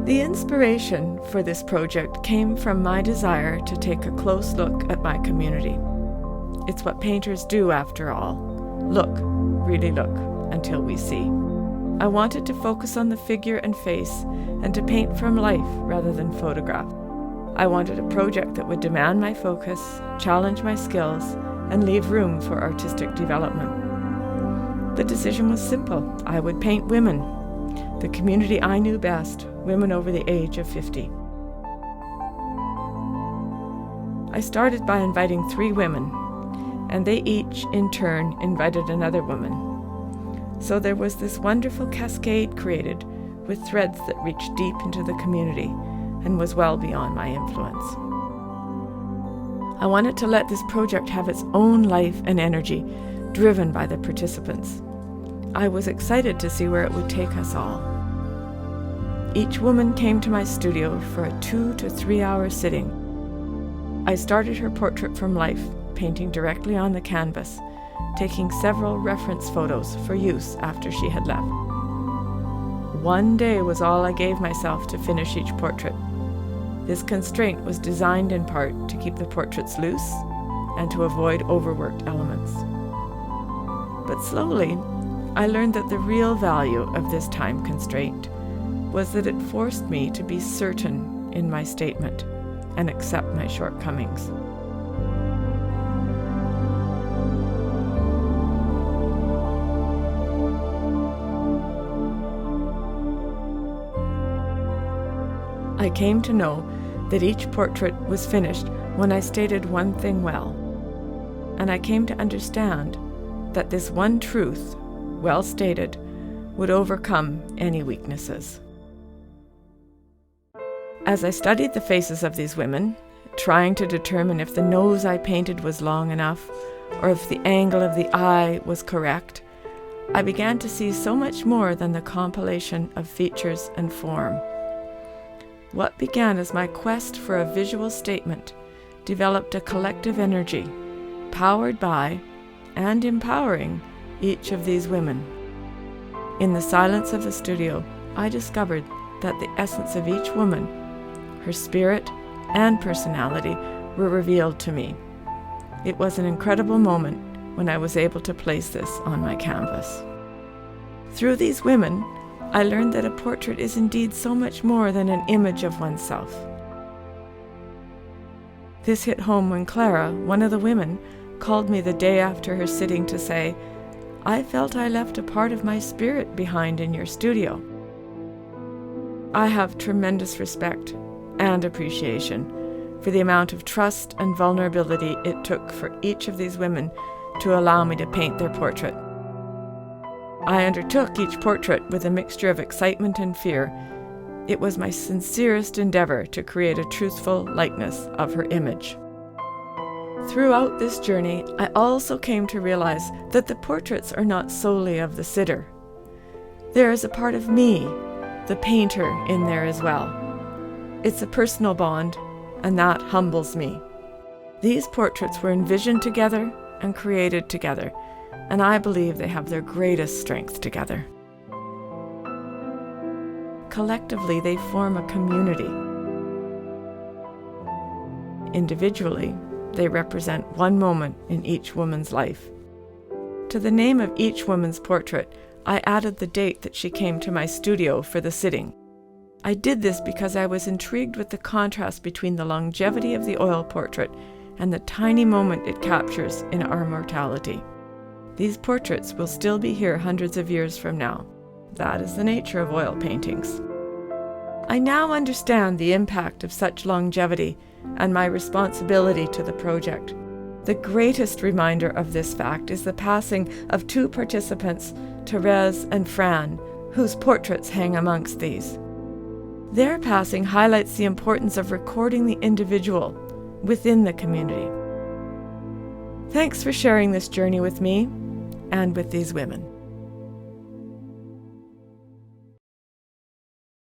The inspiration for this project came from my desire to take a close look at my community. It's what painters do, after all. Look, really look, until we see. I wanted to focus on the figure and face and to paint from life rather than photograph. I wanted a project that would demand my focus, challenge my skills, and leave room for artistic development. The decision was simple. I would paint women, the community I knew best, women over the age of 50. I started by inviting 3 women, and they each, in turn, invited another woman. So there was this wonderful cascade created with threads that reached deep into the community and was well beyond my influence. I wanted to let this project have its own life and energy, driven by the participants. I was excited to see where it would take us all. Each woman came to my studio for a 2 to 3 hour sitting. I started her portrait from life, painting directly on the canvas, taking several reference photos for use after she had left. 1 day was all I gave myself to finish each portrait. This constraint was designed in part to keep the portraits loose and to avoid overworked elements. But slowly, I learned that the real value of this time constraint was that it forced me to be certain in my statement and accept my shortcomings. I came to know that each portrait was finished when I stated one thing well, and I came to understand that this one truth, well stated, would overcome any weaknesses. As I studied the faces of these women, trying to determine if the nose I painted was long enough or if the angle of the eye was correct, I began to see so much more than the compilation of features and form. What began as my quest for a visual statement developed a collective energy, powered by and empowering each of these women. In the silence of the studio, I discovered that the essence of each woman, her spirit and personality, were revealed to me. It was an incredible moment when I was able to place this on my canvas. Through these women, I learned that a portrait is indeed so much more than an image of oneself. This hit home when Clara, one of the women, called me the day after her sitting to say, "I felt I left a part of my spirit behind in your studio." I have tremendous respect and appreciation for the amount of trust and vulnerability it took for each of these women to allow me to paint their portrait. I undertook each portrait with a mixture of excitement and fear. It was my sincerest endeavor to create a truthful likeness of her image. Throughout this journey, I also came to realize that the portraits are not solely of the sitter. There is a part of me, the painter, in there as well. It's a personal bond, and that humbles me. These portraits were envisioned together and created together, and I believe they have their greatest strength together. Collectively, they form a community. Individually, they represent one moment in each woman's life. To the name of each woman's portrait, I added the date that she came to my studio for the sitting. I did this because I was intrigued with the contrast between the longevity of the oil portrait and the tiny moment it captures in our mortality. These portraits will still be here hundreds of years from now. That is the nature of oil paintings. I now understand the impact of such longevity and my responsibility to the project. The greatest reminder of this fact is the passing of 2 participants, Therese and Fran, whose portraits hang amongst these. Their passing highlights the importance of recording the individual within the community. Thanks for sharing this journey with me and with these women.